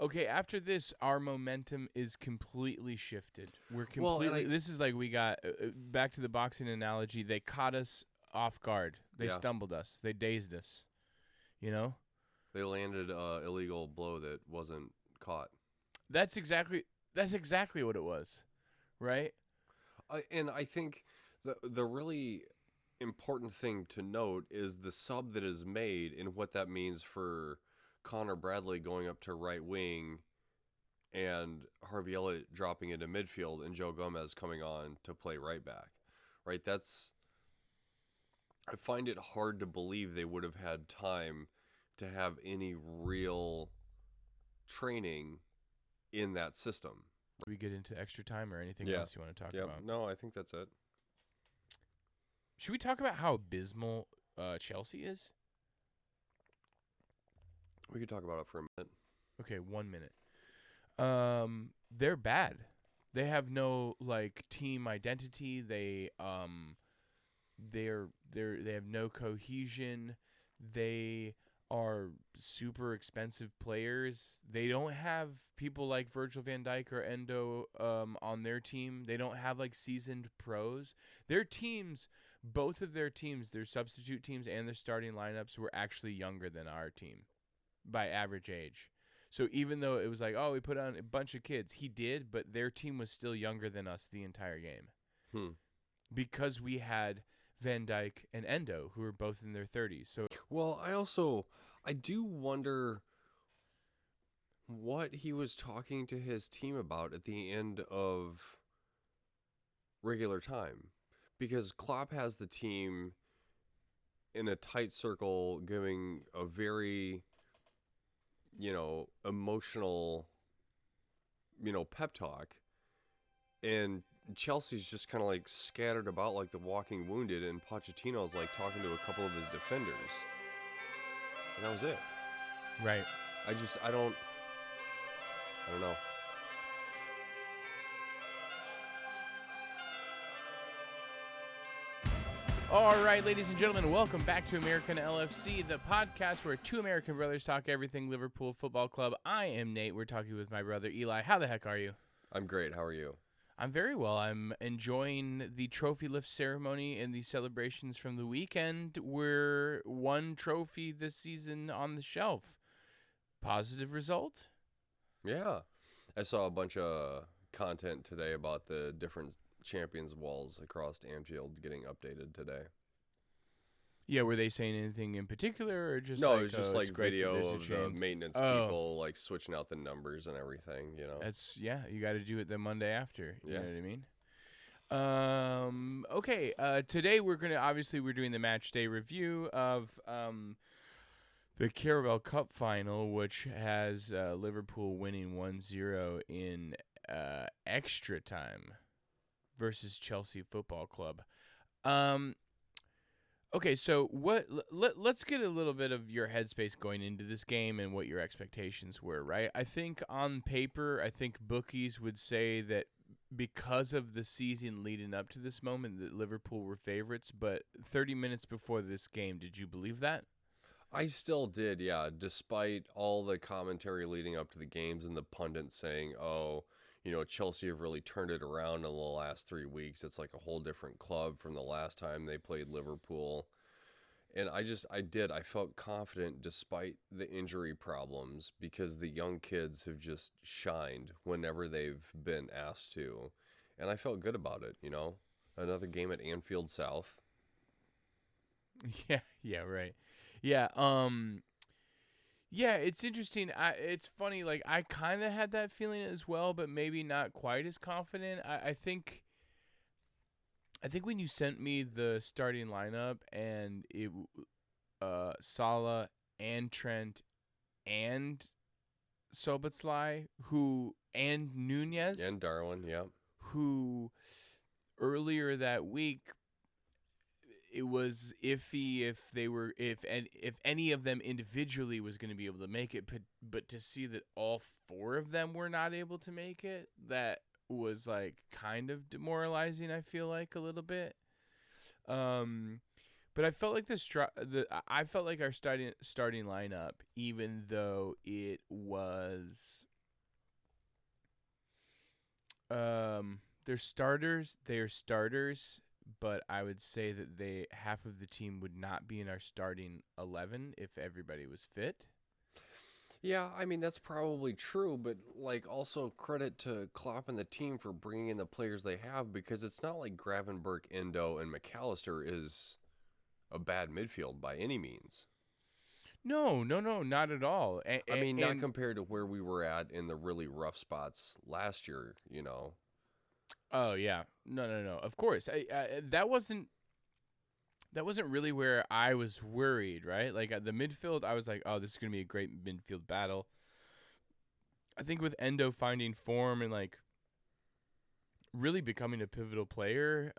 Okay, after this, our momentum is completely shifted. We're Well, completely. This is like we got back to the boxing analogy. They caught us off guard. They stumbled us. They dazed us. You know. They landed an illegal blow that wasn't caught. That's exactly what it was, right? And I think the really important thing to note is the sub that is made and what that means for Connor Bradley going up to right wing and Harvey Elliott dropping into midfield and Joe Gomez coming on to play right back. Right? I find it hard to believe they would have had time to have any real training in that system. We get into extra time or anything else you want to talk about? No, I think that's it. Should we talk about how abysmal Chelsea is? We could talk about it for a minute. Okay, 1 minute. They're bad. They have no team identity. They have no cohesion. They are super expensive players. They don't have people like Virgil van Dijk or Endo on their team. They don't have seasoned pros. Their teams, both of their teams, their substitute teams and their starting lineups were actually younger than our team by average age. So even though it was we put on a bunch of kids, he did, but their team was still younger than us the entire game. Because we had Van Dijk and Endo, who were both in their 30s. So, well, I do wonder what he was talking to his team about at the end of regular time, because Klopp has the team in a tight circle, giving a very, emotional, pep talk, and Chelsea's just kind of scattered about like the walking wounded, and Pochettino's talking to a couple of his defenders, and that was it. Right. I don't know. All right, ladies and gentlemen, welcome back to American LFC, the podcast where two American brothers talk everything Liverpool Football Club. I am Nate. We're talking with my brother Eli. How the heck are you? I'm great. How are you? I'm very well. I'm enjoying the trophy lift ceremony and the celebrations from the weekend. We're one trophy this season on the shelf. Positive result? Yeah. I saw a bunch of content today about the different Champions walls across Anfield getting updated today. Yeah, were they saying anything in particular, or just no? It was just video of the chance? maintenance people switching out the numbers and everything. That's you got to do it the Monday after. You know what I mean? Okay. Today we're doing the match day review of the Carabao Cup Final, which has Liverpool winning 1-0 in extra time versus Chelsea Football Club. Okay, so let's get a little bit of your headspace going into this game and what your expectations were, right? I think on paper, bookies would say that because of the season leading up to this moment that Liverpool were favorites, but 30 minutes before this game, did you believe that? I still did, yeah, despite all the commentary leading up to the games and the pundits saying, Chelsea have really turned it around in the last 3 weeks. It's like a whole different club from the last time they played Liverpool. And I felt confident despite the injury problems, because the young kids have just shined whenever they've been asked to. And I felt good about it, Another game at Anfield South. Yeah, right. Yeah, yeah, it's interesting. It's funny. I kind of had that feeling as well, but maybe not quite as confident. I think when you sent me the starting lineup and it, Salah and Trent and Szoboszlai, and Nunez and Darwin, yeah, who earlier that week, it was iffy if any of them individually was going to be able to make it, but to see that all four of them were not able to make it, that was kind of demoralizing. I feel like a little bit, but I felt like I felt like our starting lineup, even though it was They're starters. They are starters, but I would say that half of the team would not be in our starting 11 if everybody was fit. Yeah, I mean that's probably true, but like also credit to Klopp and the team for bringing in the players they have because it's not like Gravenberch, Endo, and McAllister is a bad midfield by any means. No, not at all. I mean, not And compared to where we were at in the really rough spots last year, you know. oh yeah, no. Of course, that wasn't really where I was worried, right? Like at the midfield, I was like, oh, this is gonna be a great midfield battle. I think with Endo finding form and like really becoming a pivotal player,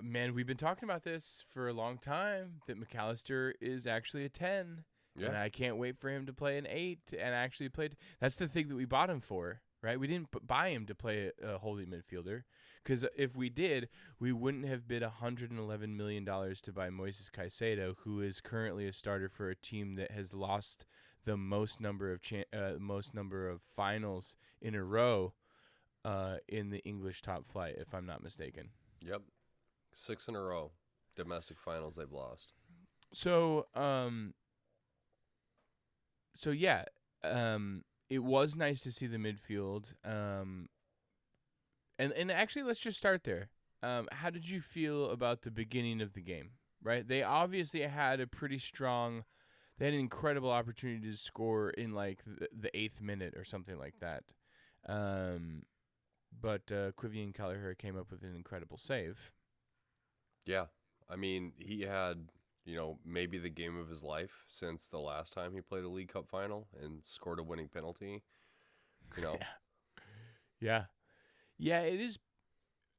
man, we've been talking about this for a long time. That McAllister is actually a 10, Yeah. and I can't wait for him to play an 8 and actually play. That's the thing that we bought him for. Right, we didn't buy him to play a holding midfielder, because if we did, we wouldn't have bid $111 million to buy Moises Caicedo, who is currently a starter for a team that has lost the most number of finals in a row in the English top flight, if I'm not mistaken. Yep. 6 in a row. Domestic finals they've lost. So yeah, it was nice to see the midfield. And actually, let's just start there. How did you feel about the beginning of the game? Right, they obviously had a pretty strong. They had an incredible opportunity to score in like the 8th minute or something like that. But Quivian Kelleher came up with an incredible save. Yeah. I mean, he had, maybe the game of his life since the last time he played a League Cup final and scored a winning penalty. Yeah. Yeah, it is.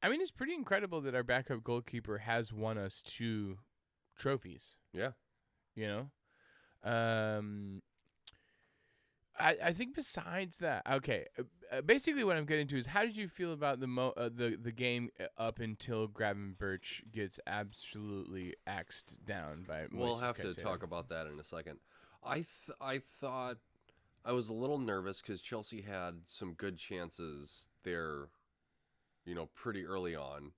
I mean, it's pretty incredible that our backup goalkeeper has won us 2 trophies. Yeah. I think besides that, okay. Basically, what I'm getting to is how did you feel about the game up until Gravenberch gets absolutely axed down by? We'll Moises have to Caicedo? talk about that in a second. I thought I was a little nervous because Chelsea had some good chances there, pretty early on.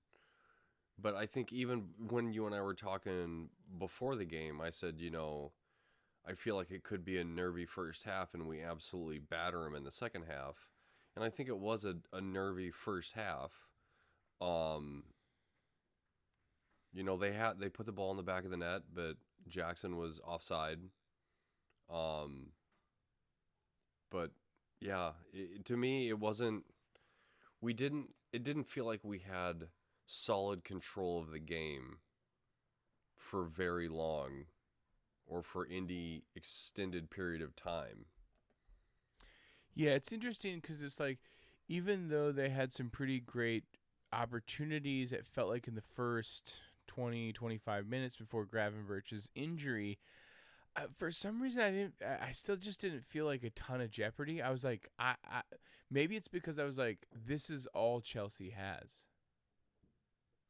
But I think even when you and I were talking before the game, I said, I feel like it could be a nervy first half, and we absolutely batter them in the second half. And I think it was a nervy first half. They put the ball in the back of the net, but Jackson was offside. But yeah, to me, it wasn't. It didn't feel like we had solid control of the game for very long, or for any extended period of time. Yeah, it's interesting because it's like, even though they had some pretty great opportunities, it felt like in the first 20, 25 minutes before Gravenberch's injury, for some reason I still just didn't feel like a ton of jeopardy. I was like, maybe it's because I was like, this is all Chelsea has.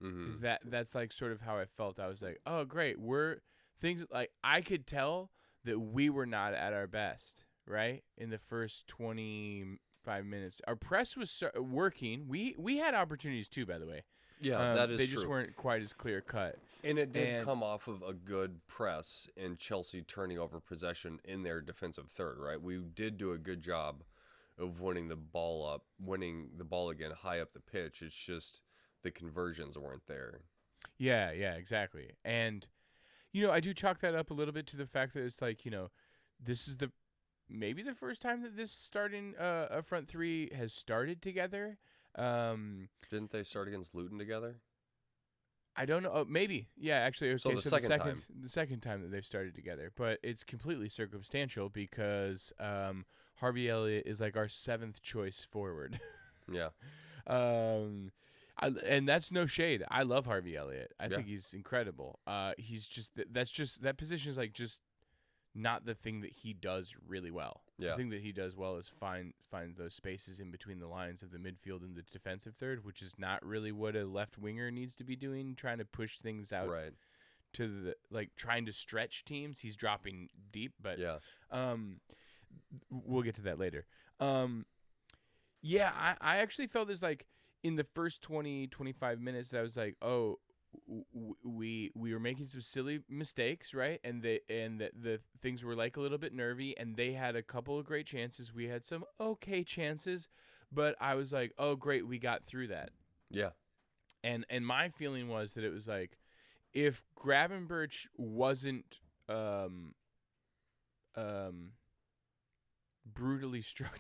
Mm-hmm. That's like sort of how I felt. I was like, oh great, things like I could tell that we were not at our best, right? In the first 25 minutes. Our press was working. We had opportunities too, by the way. Yeah, that is They true. just weren't quite as clear cut. And it did come off of a good press and Chelsea turning over possession in their defensive third, right? We did do a good job of winning the ball again high up the pitch. It's just the conversions weren't there. Yeah, exactly. And I do chalk that up a little bit to the fact that it's like, this is maybe the first time that this starting a front three has started together. Didn't they start against Luton together? I don't know. Oh, maybe. Yeah, actually. Okay, so the second time that they've started together, but it's completely circumstantial because Harvey Elliott is like our 7th choice forward. Yeah. And that's no shade. I love Harvey Elliott. I think he's incredible. He's just that position is like just not the thing that he does really well. Yeah. The thing that he does well is find those spaces in between the lines of the midfield and the defensive third, which is not really what a left winger needs to be doing, trying to push things out to trying to stretch teams. He's dropping deep, but we'll get to that later. Yeah, I actually felt this like in the first 20, 25 minutes that I was like, oh, we were making some silly mistakes, right? And the things were like a little bit nervy, and they had a couple of great chances. We had some okay chances, but I was like, oh, great, we got through that. Yeah. And my feeling was that it was like, if Gravenberch wasn't brutally struck,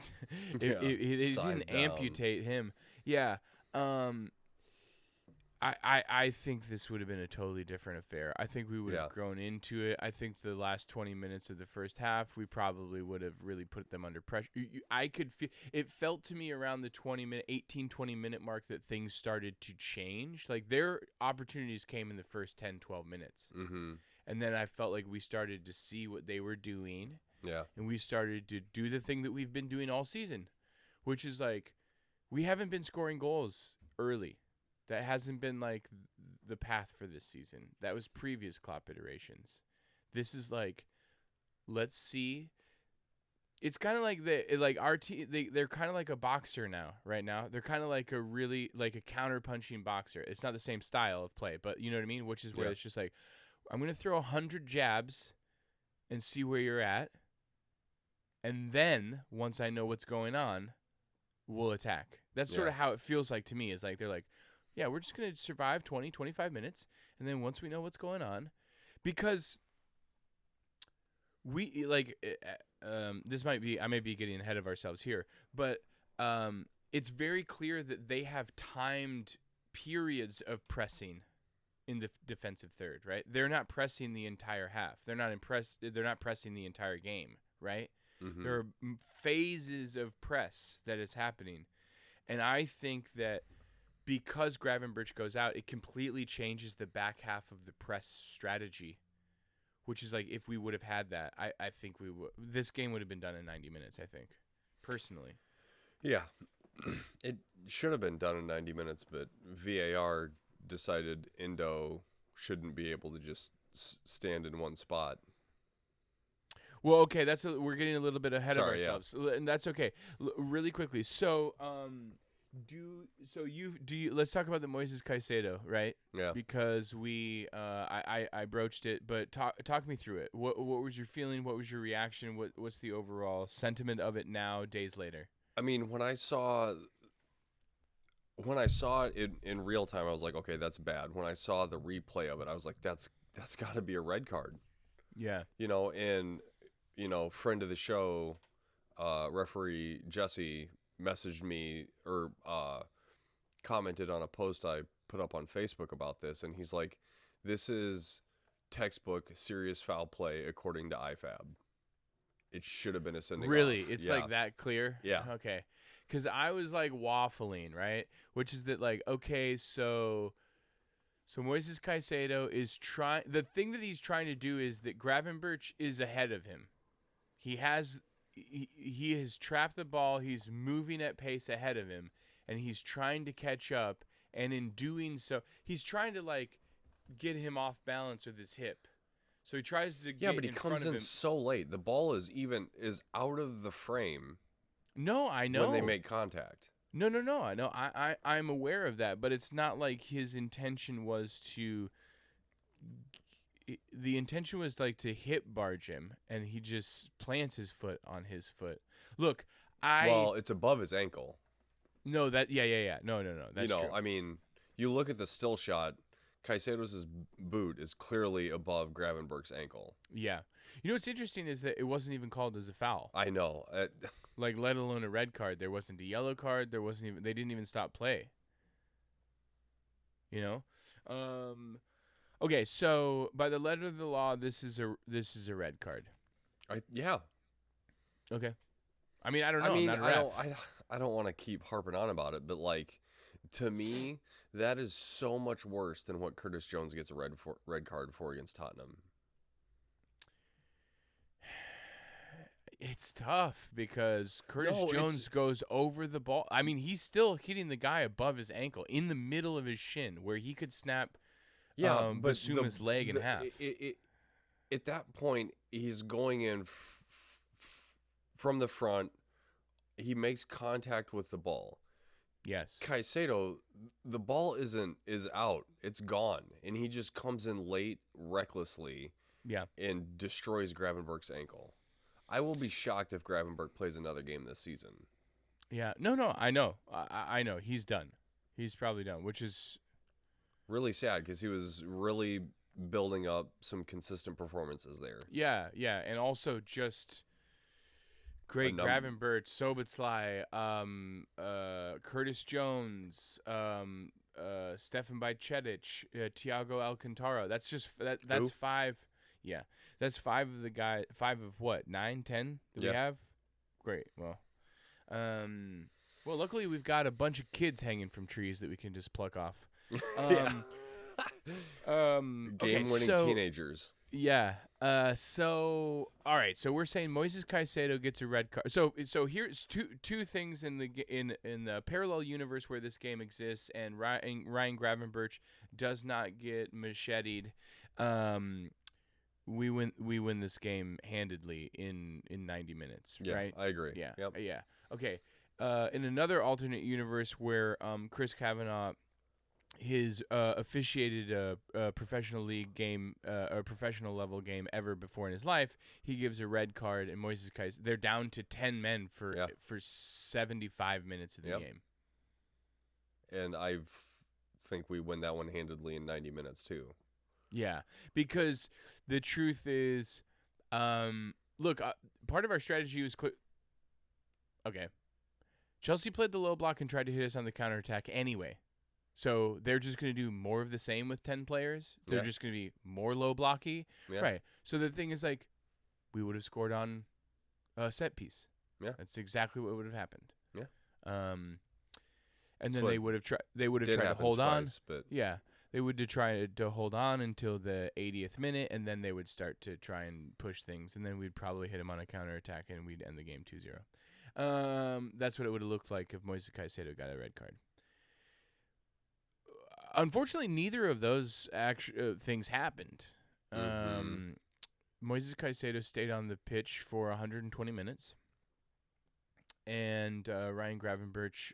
it didn't amputate him. Yeah. I think this would have been a totally different affair. I think we would have grown into it. I think the last 20 minutes of the first half, we probably would have really put them under pressure. I could feel it. Felt to me around the 20 minute mark that things started to change. Like their opportunities came in the first 10, 12 minutes. Mm-hmm. And then I felt like we started to see what they were doing. Yeah. And we started to do the thing that we've been doing all season, which is like, we haven't been scoring goals early. That hasn't been like the path for this season. That was previous Klopp iterations. This is like, let's see. It's kind of like our team. They're kind of like a boxer now. Right now, they're kind of like a counter punching boxer. It's not the same style of play, but you know what I mean. Which is where it's just like, I'm gonna throw 100 jabs, and see where you're at, and then once I know what's going on, we'll attack. That's sort of how it feels like to me. Is like they're like, yeah, we're just going to survive 20, 25 minutes, and then once we know what's going on, because we, like, I may be getting ahead of ourselves here, but it's very clear that they have timed periods of pressing in the defensive third, right? They're not pressing the entire half. They're not pressing the entire game, right? Mm-hmm. There are phases of press that is happening, and I think that because Gravenberch goes out, it completely changes the back half of the press strategy, which is like, if we would have had that, I think this game would have been done in 90 minutes, I think, personally. Yeah. It should have been done in 90 minutes, but VAR decided Indo shouldn't be able to just stand in one spot. Well, okay, we're getting a little bit ahead of ourselves, and that's okay. Really quickly, so let's talk about the Moises Caicedo, right? Yeah. Because I broached it, but talk me through it. What was your feeling? What was your reaction? What's the overall sentiment of it now, days later? I mean, when I saw it in real time, I was like, okay, that's bad. When I saw the replay of it, I was like, that's got to be a red card. Yeah. And friend of the show, referee Jesse messaged me or commented on a post I put up on Facebook about this, and he's like, this is textbook serious foul play according to IFAB. It should have been a sending really off. It's like that clear. Yeah. Okay, because I was like waffling, right? Which is that, like, okay, so Moises Caicedo is trying, the thing that he's trying to do is that Gravenberch is ahead of him. He has trapped the ball. He's moving at pace ahead of him, and he's trying to catch up. And in doing so, he's trying to, like, get him off balance with his hip. So he tries to get in front of him. Yeah, but he comes in so late. The ball is out of the frame. No, I know. When they make contact. No. I know. I'm aware of that, but it's not like his intention was to. The intention was like to hip barge him, and he just plants his foot on his foot. Look, well, it's above his ankle. No, that yeah. No. That's true. I mean, you look at the still shot. Caicedo's boot is clearly above Gravenberch's ankle. Yeah. You know what's interesting is that it wasn't even called as a foul. I know. Like, let alone a red card. There wasn't a yellow card. They didn't even stop play. You know? Okay, so by the letter of the law, this is a red card. Yeah. Okay. I mean, I don't know. I'm not a ref. I don't want to keep harping on about it, but, like, to me, that is so much worse than what Curtis Jones gets a red card for against Tottenham. It's tough because Curtis Jones goes over the ball. I mean, he's still hitting the guy above his ankle, in the middle of his shin, where he could snap Basuma's leg in half. At that point, he's going in from the front he makes contact with the ball. Yes. Caicedo, the ball is out. It's gone. And he just comes in late recklessly Yeah. and destroys Gravenberch's ankle. I will be shocked if Gravenberch plays another game this season. Yeah. No, I know. I know. He's done. He's probably done, which is really sad because he was really building up some consistent performances there. Yeah. And also just great Gravenberch, Soboslai, Curtis Jones, Stefan Bajcetic, Thiago Alcantara. That's just that's 5. Yeah. That's 5 of the guys. 5 of what? 9, 10 that we have? Great. Well, luckily we've got a bunch of kids hanging from trees that we can just pluck off. Game-winning teenagers. Yeah. So all right. So we're saying Moises Caicedo gets a red card. So here's two things in the parallel universe where this game exists, and Ryan Gravenberch does not get macheted. We win this game handedly in 90 minutes. Yeah, right? I agree. Yeah. Yep. Yeah. Okay. In another alternate universe where Chris Kavanagh officiated a professional league game, a professional level game ever before in his life, he gives a red card, and Moises Caicedo, they're down to 10 men for 75 minutes of the game. And I think we win that one handedly in 90 minutes too. Yeah, because the truth is, look, part of our strategy was clear. Okay, Chelsea played the low block and tried to hit us on the counterattack anyway. So they're just going to do more of the same with 10 players. They're just going to be more low blocky. Yeah. Right. So the thing is, like, we would have scored on a set piece. Yeah. That's exactly what would have happened. Yeah. And then they would have tried to hold twice, on. But yeah. They would try to hold on until the 80th minute, and then they would start to try and push things, and then we'd probably hit them on a counterattack, and we'd end the game 2-0. That's what it would have looked like if Moises Caicedo got a red card. Unfortunately, neither of those things happened. Moises Caicedo stayed on the pitch for 120 minutes, and Ryan Gravenberch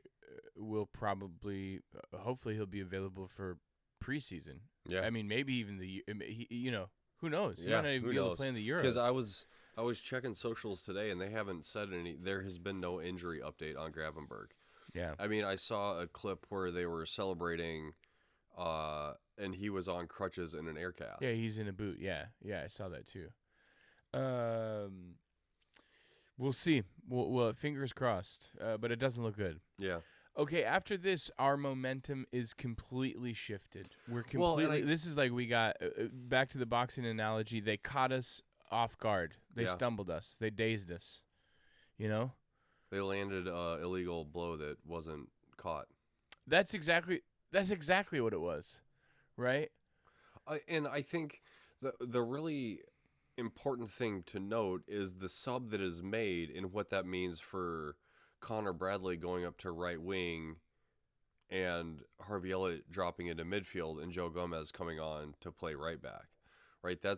will probably, hopefully, he'll be available for preseason. Yeah, I mean, maybe even who knows? He might not even be able to play in the Euros. Because I was checking socials today, and they haven't said any. There has been no injury update on Gravenberch. Yeah, I mean, I saw a clip where they were celebrating. And he was on crutches in an air cast. Yeah, he's in a boot. Yeah, I saw that too. We'll see. Well, fingers crossed. But it doesn't look good. Yeah. Okay, after this, our momentum is completely shifted. We're completely. This is like we got back to the boxing analogy. They caught us off guard. They stumbled us. They dazed us. You know. They landed an illegal blow that wasn't caught. That's exactly what it was, right? And I think the really important thing to note is the sub that is made and what that means for Connor Bradley going up to right wing and Harvey Elliott dropping into midfield and Joe Gomez coming on to play right back, right? I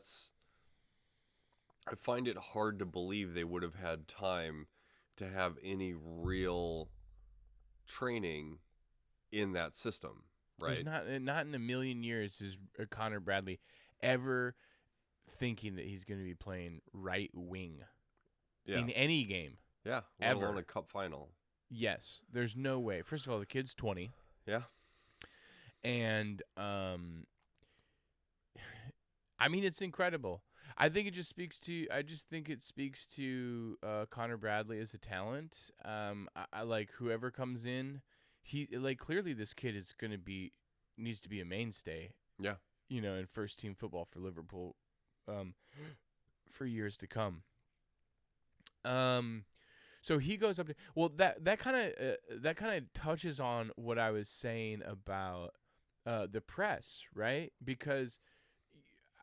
find it hard to believe they would have had time to have any real training in that system, right? There's not in a million years is Connor Bradley ever thinking that he's going to be playing right wing in any game. Yeah, ever. Alone a cup final. Yes, there's no way. First of all, the kid's 20. Yeah, and I mean, it's incredible. I think it just speaks to. I just think it speaks to Connor Bradley as a talent. I like whoever comes in. He clearly this kid needs to be a mainstay. Yeah. In first team football for Liverpool for years to come. So he goes up to that kind of touches on what I was saying about the press, right? Because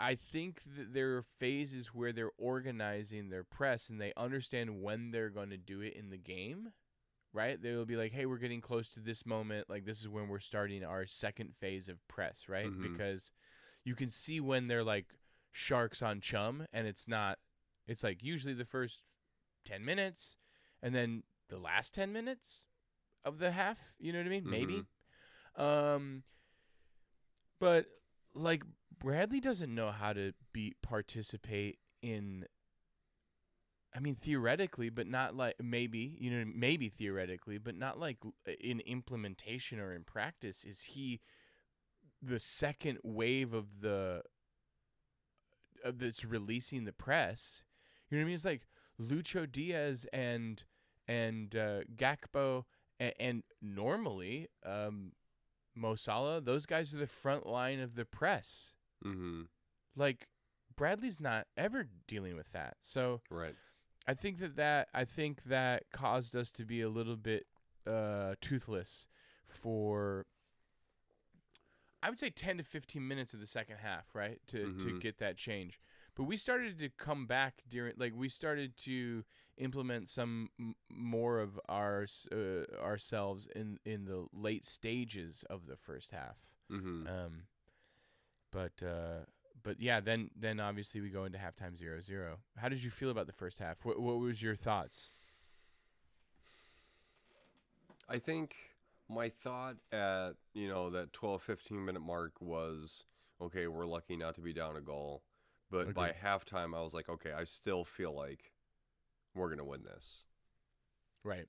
I think that there are phases where they're organizing their press and they understand when they're going to do it in the game. Right? They'll be like, hey, we're getting close to this moment. Like, this is when we're starting our second phase of press, right? Mm-hmm. Because you can see when they're, like, sharks on chum, and it's like usually the first 10 minutes, and then the last 10 minutes of the half. You know what I mean? Maybe. But like Bradley doesn't know how to participate in. I mean, theoretically, but not like maybe theoretically, but not like in implementation or in practice. Is he the second wave of that's releasing the press? You know what I mean? It's like Lucho Diaz and Gakpo and normally Mo Salah. Those guys are the front line of the press. Mm-hmm. Like Bradley's not ever dealing with that. So right. I think that caused us to be a little bit toothless for, I would say, 10 to 15 minutes of the second half, right, to get that change. But we started to come back we started to implement some more of ourselves in the late stages of the first half. Mm-hmm. But yeah, then obviously we go into halftime 0-0. How did you feel about the first half? What was your thoughts? I think my thought at, that 12-15 minute mark was, okay, we're lucky not to be down a goal. But Okay. by halftime, I was like, okay, I still feel like we're going to win this. Right.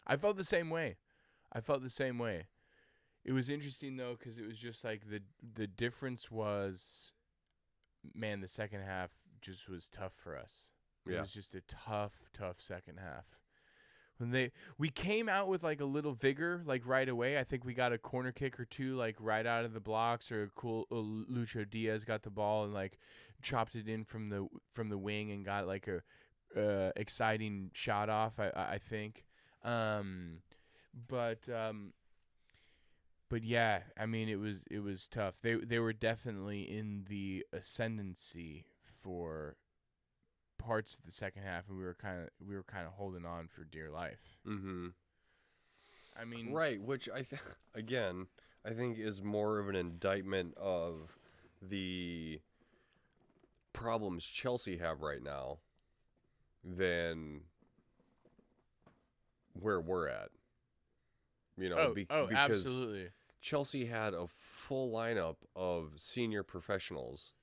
I felt the same way. It was interesting, though, because it was just like the difference was, man, the second half just was tough for us. It was just a tough second half. We came out with like a little vigor, like right away. I think we got a corner kick or two, like right out of the blocks, or a cool Lucho Diaz got the ball and like chopped it in from the wing and got like a exciting shot off. I think, but yeah, I mean it was tough. They were definitely in the ascendancy for parts of the second half, and we were kind of holding on for dear life. Mm-hmm. I mean, right, which I think is more of an indictment of the problems Chelsea have right now than where we're at. Because absolutely. Chelsea had a full lineup of senior professionals.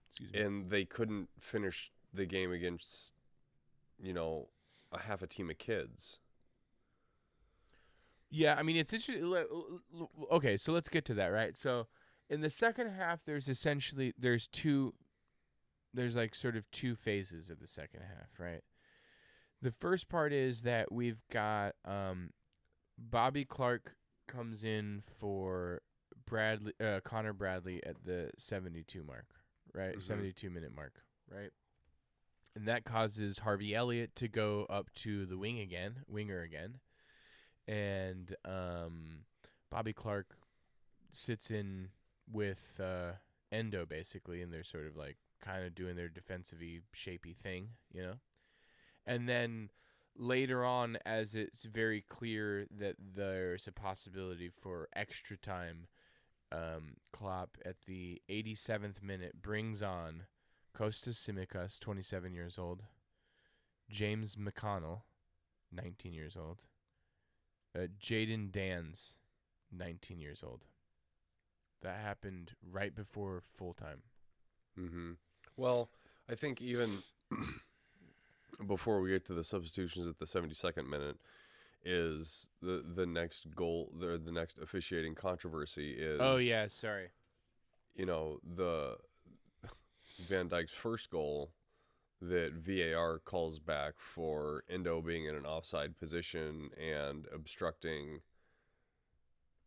Excuse me. And they couldn't finish the game against, a half a team of kids. Yeah, I mean, it's interesting. Okay, so let's get to that, right? So in the second half, there's like sort of two phases of the second half, right? The first part is that we've got Bobby Clark comes in for Connor Bradley at the 72 mark, right? Mm-hmm. 72-minute mark, right? And that causes Harvey Elliott to go up to the winger again. And Bobby Clark sits in with Endo, basically, and they're sort of like kind of doing their defensive-y, shapey thing, And then later on, as it's very clear that there's a possibility for extra time, Klopp at the 87th minute brings on Kostas Tsimikas, 27 years old, James McConnell, 19 years old, Jaden Dans, 19 years old. That happened right before full time. Mm-hmm. Well, I think even before we get to the substitutions at the 72nd minute, is the next goal, the next officiating controversy is... Oh, yeah, sorry. The Van Dijk's first goal that VAR calls back for Endo being in an offside position and obstructing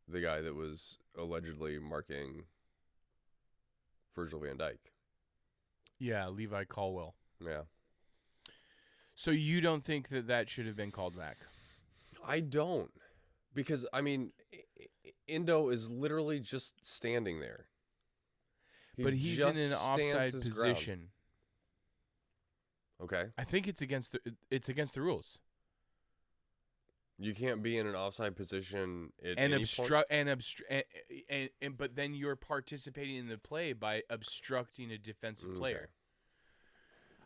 the guy that was allegedly marking Virgil van Dijk. Yeah, Levi Colwell. Yeah. So you don't think that should have been called back? I don't. Because, I mean, Endo is literally just standing there. But he's in an offside position. Ground. Okay. I think it's against the rules. You can't be in an offside position at and any obstruct and but then you're participating in the play by obstructing a defensive player.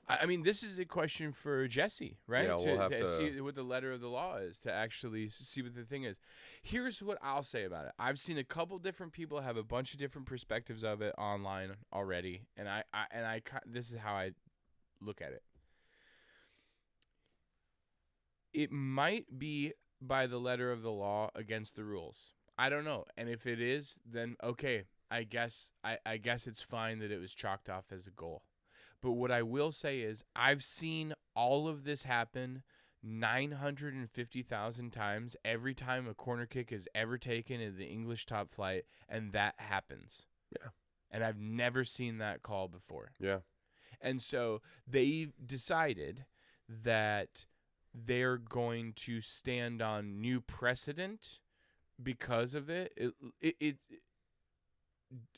I mean, this is a question for Jesse, right? Yeah, we'll have to to see what the letter of the law is, to actually see what the thing is. Here's what I'll say about it. I've seen a couple different people have a bunch of different perspectives of it online already, and this is how I look at it. It might be by the letter of the law against the rules. I don't know. And if it is, then okay, I guess it's fine that it was chalked off as a goal. But what I will say is I've seen all of this happen 950,000 times every time a corner kick is ever taken in the English top flight, and that happens. Yeah. And I've never seen that call before. Yeah. And so they decided that they're going to stand on new precedent because of it. It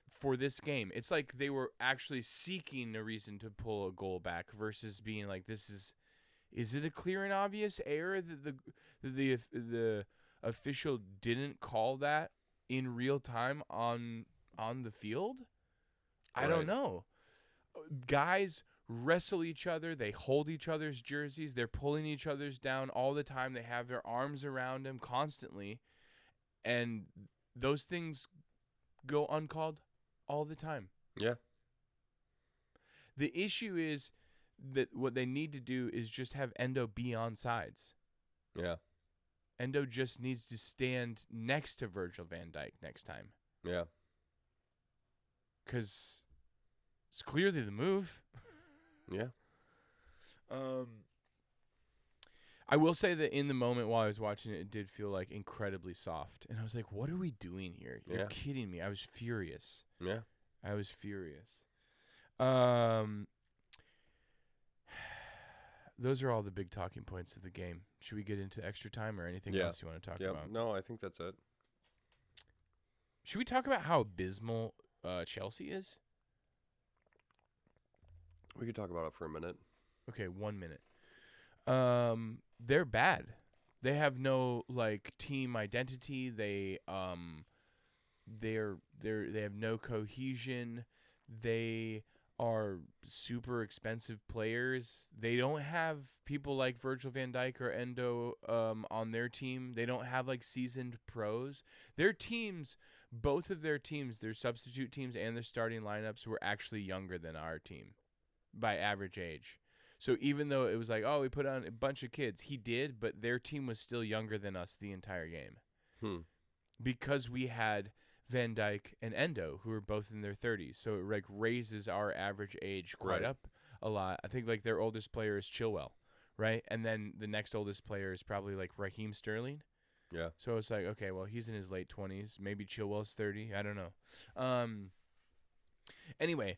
for this game, it's like they were actually seeking a reason to pull a goal back versus being like, is it a clear and obvious error that the official didn't call that in real time on the field? I don't know. Guys wrestle each other. They hold each other's jerseys. They're pulling each other's down all the time. They have their arms around them constantly. And those things go uncalled all the time. Yeah. The issue is that what they need to do is just have Endo be on sides. Yeah. Endo just needs to stand next to Virgil van Dijk next time. Yeah. Because it's clearly the move. Yeah. I will say that in the moment while I was watching it, it did feel like incredibly soft. And I was like, what are we doing here? You're kidding me. I was furious. Yeah. I was furious. Those are all the big talking points of the game. Should we get into extra time or anything else you want to talk about? No, I think that's it. Should we talk about how abysmal Chelsea is? We could talk about it for a minute. Okay, 1 minute. They're bad. They have no team identity. They have no cohesion. They are super expensive players. They don't have people like Virgil van Dijk or Endo on their team. They don't have seasoned pros. Their teams, both of their teams, their substitute teams and their starting lineups were actually younger than our team by average age. So even though it was we put on a bunch of kids, he did, but their team was still younger than us the entire game. Because we had Van Dijk and Endo, who are both in their 30s. So it raises our average age quite up a lot. I think their oldest player is Chilwell, right? And then the next oldest player is probably Raheem Sterling. Yeah. So it's okay, well, he's in his late 20s. Maybe Chilwell's 30. I don't know. Anyway,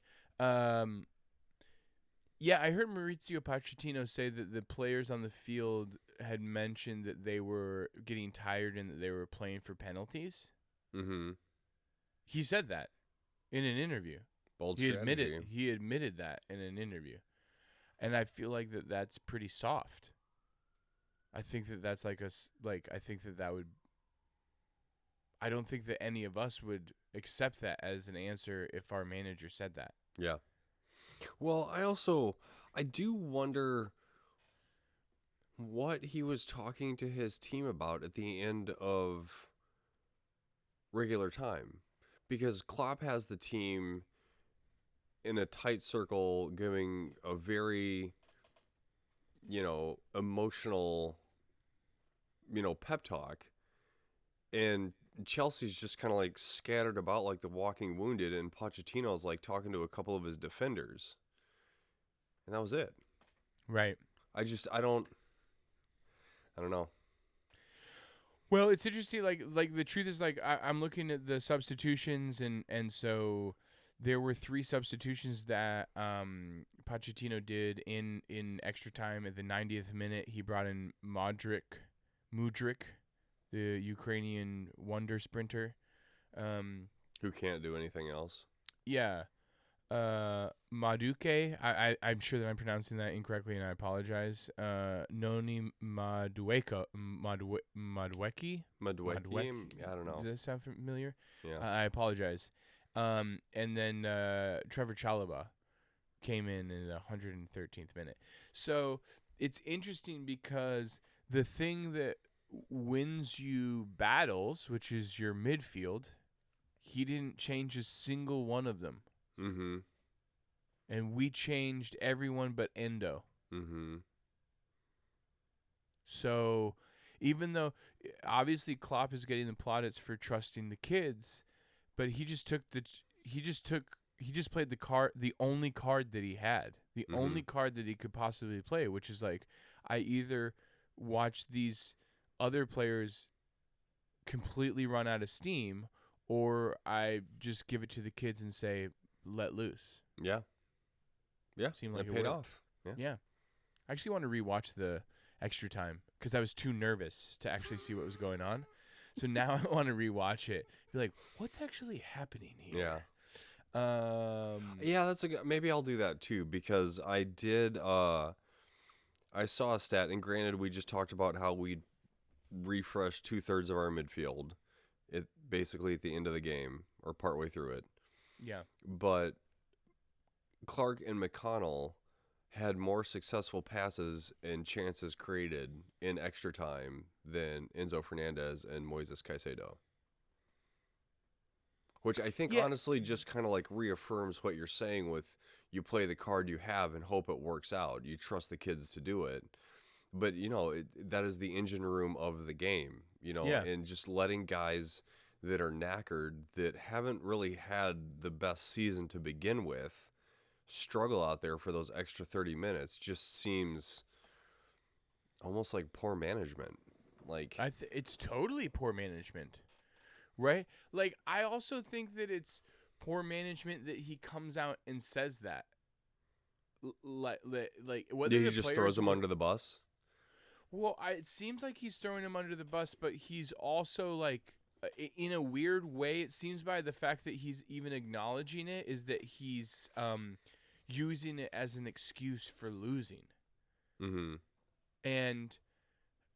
yeah, I heard Maurizio Pochettino say that the players on the field had mentioned that they were getting tired and that they were playing for penalties. Mm-hmm. He said that in an interview. Bold He strategy. admitted that in an interview. And I feel like that's pretty soft. I think that's I think that would I don't think that any of us would accept that as an answer if our manager said that. Yeah. Well, I do wonder what he was talking to his team about at the end of regular time. Because Klopp has the team in a tight circle giving a very, emotional, pep talk. And Chelsea's just kind of scattered about like the walking wounded, and Pochettino's talking to a couple of his defenders. And that was it. Right. I don't know. Well, it's interesting. The truth is, I'm looking at the substitutions, and so there were 3 substitutions that Pochettino did in extra time. At the 90th minute, he brought in Mudryk, the Ukrainian wonder sprinter, Who can't do anything else. Yeah. Madueke, I'm sure that I'm pronouncing that incorrectly, and I apologize. Noni Madueke. Madueke? I don't know. Does that sound familiar? Yeah. I apologize. And then Trevor Chalobah. came in the 113th minute. So it's interesting because the thing that wins you battles, which is your midfield, he didn't change a single one of them. Mm-hmm. And we changed everyone but Endo. Mm-hmm. So even though obviously Klopp is getting the plaudits for trusting the kids, but he just played the only card that he had, the Mm-hmm. only card that he could possibly play, which is like, I either watch these other players completely run out of steam, or I just give it to the kids and say, let loose. Yeah. Yeah. Seemed like it it paid worked. off. Yeah. Yeah. I actually want to rewatch the extra time because I was too nervous to actually see what was going on. So now I want to rewatch it. Be like, what's actually happening here? Yeah. Yeah, maybe I'll do that too, because I did I saw a stat, and granted we just talked about how we refreshed 2/3 of our midfield basically at the end of the game or partway through it. Yeah. But Clark and McConnell had more successful passes and chances created in extra time than Enzo Fernandez and Moises Caicedo. Which I think honestly just kind of like reaffirms what you're saying with, you play the card you have and hope it works out. You trust the kids to do it. But, that is the engine room of the game, and just letting guys that are knackered, that haven't really had the best season to begin with, struggle out there for those extra 30 minutes just seems almost like poor management. Like, it's totally poor management, right? Like, I also think that it's poor management that he comes out and says that. Like whether he just throws them under the bus. Well, it seems like he's throwing him under the bus, but he's also like, in a weird way, it seems by the fact that he's even acknowledging it, is that he's using it as an excuse for losing. Mm-hmm. And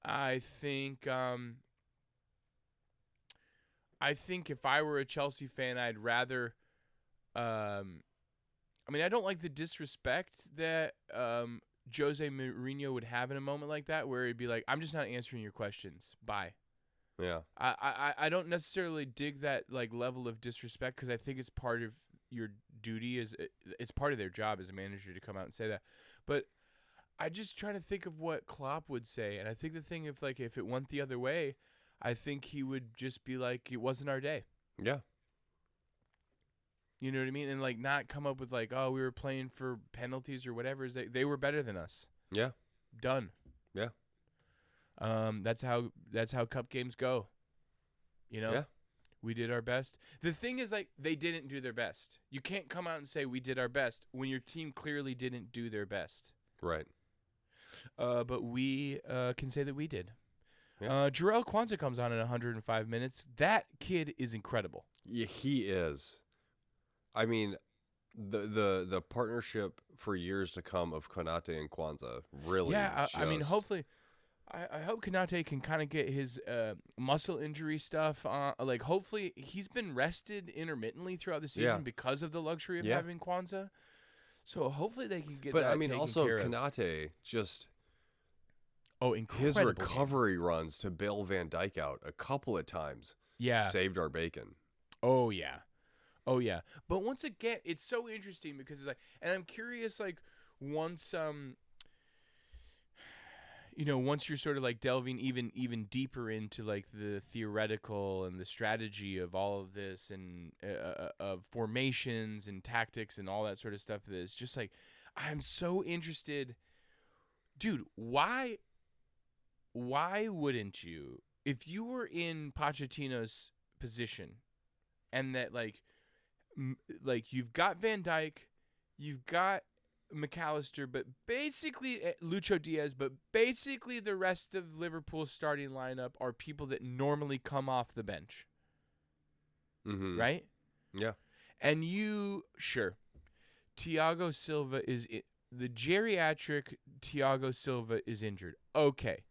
I think if I were a Chelsea fan, I'd rather. I don't like the disrespect that Jose Mourinho would have in a moment like that, where he'd be like, "I'm just not answering your questions. Bye." Yeah. I don't necessarily dig that like level of disrespect, because I think it's part of your duty, it's part of their job as a manager to come out and say that. But I just try to think of what Klopp would say, and I think the thing if it went the other way, I think he would just be like, "It wasn't our day." Yeah. You know what I mean? And like not come up with like, "Oh, we were playing for penalties or whatever." They were better than us. Yeah. Done. Yeah. That's how cup games go. Yeah. We did our best. The thing is, like, they didn't do their best. You can't come out and say we did our best when your team clearly didn't do their best. Right. But we can say that we did. Yeah. Jarrell Kwanzaa comes on in 105 minutes. That kid is incredible. Yeah, he is. I mean, the partnership for years to come of Konate and Kwanzaa really. Yeah, I mean, hopefully. I hope Konate can kind of get his muscle injury stuff on. Like, hopefully, he's been rested intermittently throughout the season because of the luxury of having Kwanzaa. So hopefully they can get that taken care of. But I mean, also Konate just incredible. His recovery runs to bail Van Dijk out a couple of times. Yeah, saved our bacon. Oh yeah. But once again, it's so interesting because it's like, and I'm curious, like once once you're sort of like delving even deeper into like the theoretical and the strategy of all of this and of formations and tactics and all that sort of stuff, that's just like, I'm so interested, dude. Why wouldn't you, if you were in Pochettino's position, and that like you've got Van Dijk, you've got McAllister, but basically Lucho Diaz, but basically the rest of Liverpool's starting lineup are people that normally come off the bench. Mm-hmm. Right? Yeah. And Thiago Silva the geriatric Thiago Silva is injured. Okay.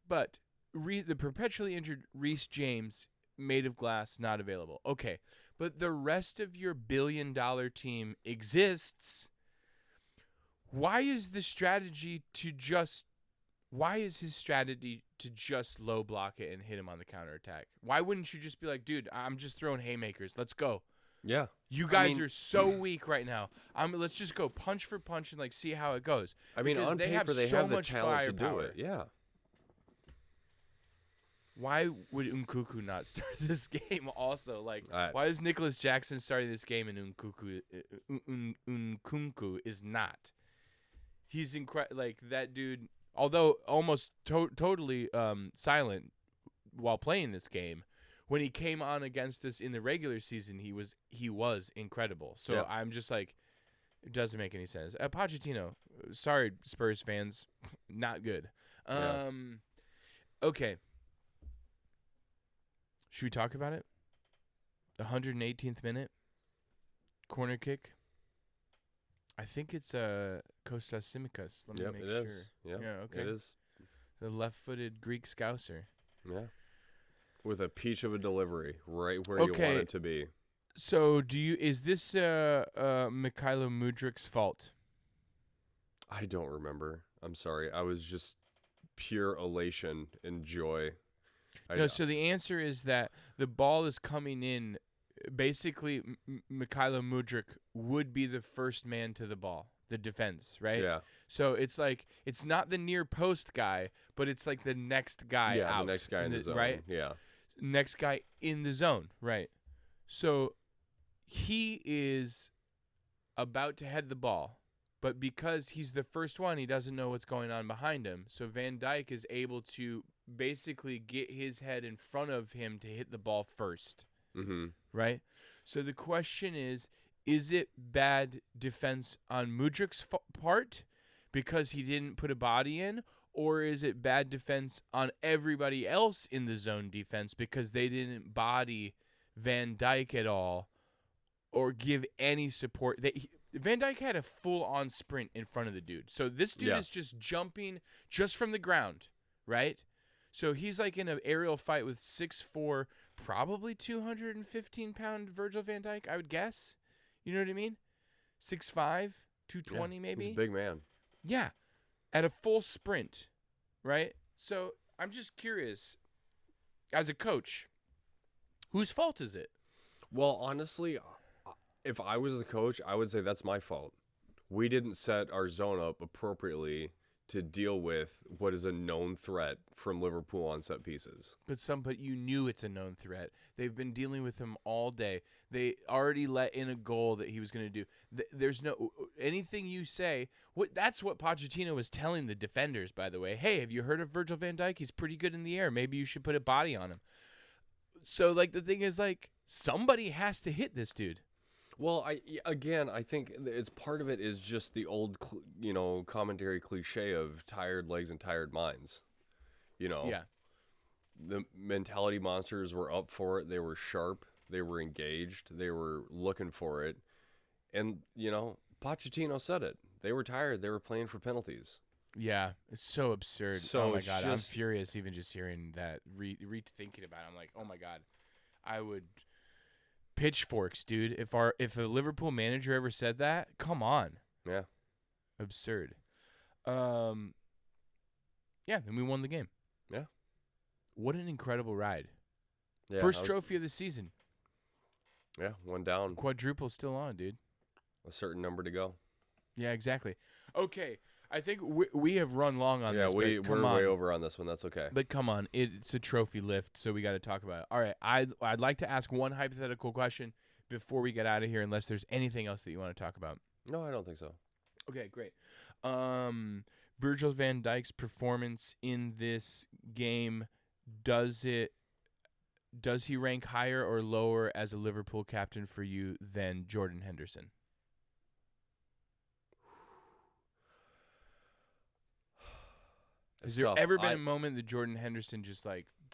But the perpetually injured Reece James, made of glass, not available. Okay. But the rest of your $1 billion team exists. Why is his strategy to just low block it and hit him on the counterattack? Why wouldn't you just be like, dude, I'm just throwing haymakers. Let's go. Yeah. You guys are so weak right now. Let's just go punch for punch and see how it goes. I mean, because on paper they so have the much talent to do firepower. it. Yeah. Why would Nkunku not start this game also? Why is Nicholas Jackson starting this game and Nkunku is not? He's incredible. That dude, although almost totally silent while playing this game, when he came on against us in the regular season, he was incredible. So I'm just it doesn't make any sense. Pochettino, sorry Spurs fans, not good. Okay. Should we talk about it? The 118th minute corner kick. I think it's Kostas Tsimikas. Let me make sure. It is. Yeah, okay. It is. The left-footed Greek Scouser. Yeah. With a peach of a delivery, right where you want it to be. So, is this Mikhailo Mudrik's fault? I don't remember. I'm sorry. I was just pure elation and joy. So the answer is that the ball is coming in. Basically, Mikhailo Mudryk would be the first man to the ball, the defense, right? Yeah. So it's it's not the near post guy, but it's the next guy out. The next guy in the zone. Right? Yeah. Next guy in the zone, right? So he is about to head the ball, but because he's the first one, he doesn't know what's going on behind him. So Van Dijk is able to basically get his head in front of him to hit the ball first. Mm-hmm. Right? So the question is it bad defense on Mudryk's part because he didn't put a body in, or is it bad defense on everybody else in the zone defense because they didn't body Van Dijk at all or give any support? Van Dijk had a full-on sprint in front of the dude. So this dude is just jumping just from the ground, right? So he's in an aerial fight with 6'4", probably 215-pound Virgil van Dijk, I would guess. You know what I mean? 6'5", 220 maybe. He's a big man. Yeah, at a full sprint, right? So I'm just curious, as a coach, whose fault is it? Well, honestly, if I was the coach, I would say that's my fault. We didn't set our zone up appropriately to deal with what is a known threat from Liverpool on set pieces. But you knew it's a known threat. They've been dealing with him all day. They already let in a goal that he was going to do. There's no anything you say. That's what Pochettino was telling the defenders, by the way. Hey, have you heard of Virgil van Dijk? He's pretty good in the air. Maybe you should put a body on him. So the thing is somebody has to hit this dude. Well, I think it's part of it is just the old, commentary cliche of tired legs and tired minds. Yeah. The mentality monsters were up for it. They were sharp. They were engaged. They were looking for it. And, Pochettino said it. They were tired. They were playing for penalties. Yeah, it's so absurd. So oh my God, I'm furious even just hearing that, rethinking about it. I'm like, oh my God, I would... Pitchforks, dude. If a Liverpool manager ever said that, come on. Yeah. Absurd. Yeah, then we won the game. Yeah. What an incredible ride. Yeah, First trophy of the season. Yeah, one down. Quadruple still on, dude. A certain number to go. Yeah, exactly. Okay, I think we have run long on this. Yeah, we're way over on this one. That's okay. But come on, it's a trophy lift, so we got to talk about it. All right, I'd like to ask one hypothetical question before we get out of here, unless there's anything else that you want to talk about. No, I don't think so. Okay, great. Virgil van Dijk's performance in this game, does he rank higher or lower as a Liverpool captain for you than Jordan Henderson? Has there ever been a moment that Jordan Henderson just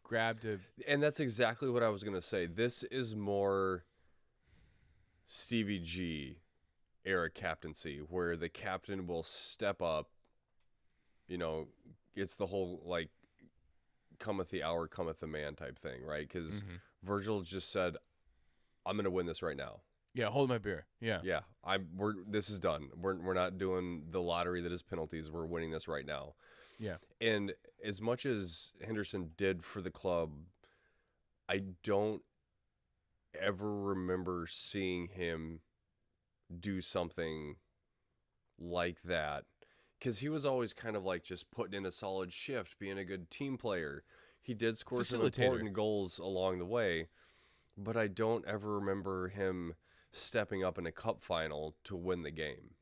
grabbed a... And that's exactly what I was going to say. This is more Stevie G era captaincy, where the captain will step up. It's the whole cometh the hour, cometh the man type thing, right? Because Virgil just said, I'm going to win this right now. Yeah, hold my beer. Yeah. Yeah, this is done. We're not doing the lottery that is penalties. We're winning this right now. Yeah. And as much as Henderson did for the club, I don't ever remember seeing him do something like that, because he was always kind of like just putting in a solid shift, being a good team player. He did score some important goals along the way, but I don't ever remember him stepping up in a cup final to win the game.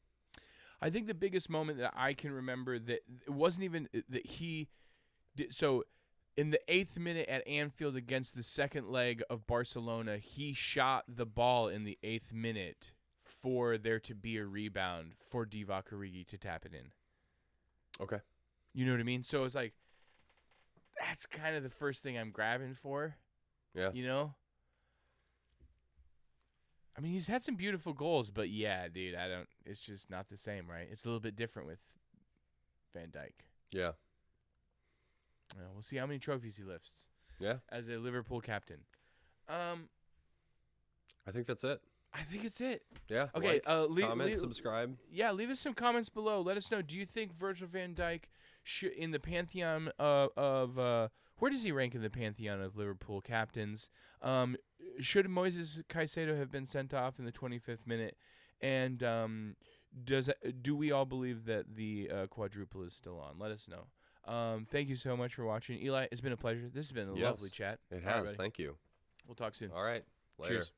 I think the biggest moment that I can remember that it wasn't even that he did. So in the 8th minute at Anfield against the second leg of Barcelona, he shot the ball in the 8th minute for there to be a rebound for Divock Origi to tap it in. Okay. You know what I mean? So it's like, that's kind of the first thing I'm grabbing for. Yeah. You know? I mean, he's had some beautiful goals, but yeah, dude, it's just not the same, right? It's a little bit different with Van Dijk. Yeah. We'll see how many trophies he lifts. Yeah. As a Liverpool captain. I think that's it. I think it's it. Yeah. Okay. Comment, subscribe. Yeah, leave us some comments below. Let us know. Do you think Virgil van Dijk should in the pantheon of where does he rank in the pantheon of Liverpool captains? Should Moises Caicedo have been sent off in the 25th minute? And do we all believe that the quadruple is still on? Let us know. Thank you so much for watching. Eli, it's been a pleasure. This has been a lovely chat. It has. Thank you. We'll talk soon. All right. Later. Cheers.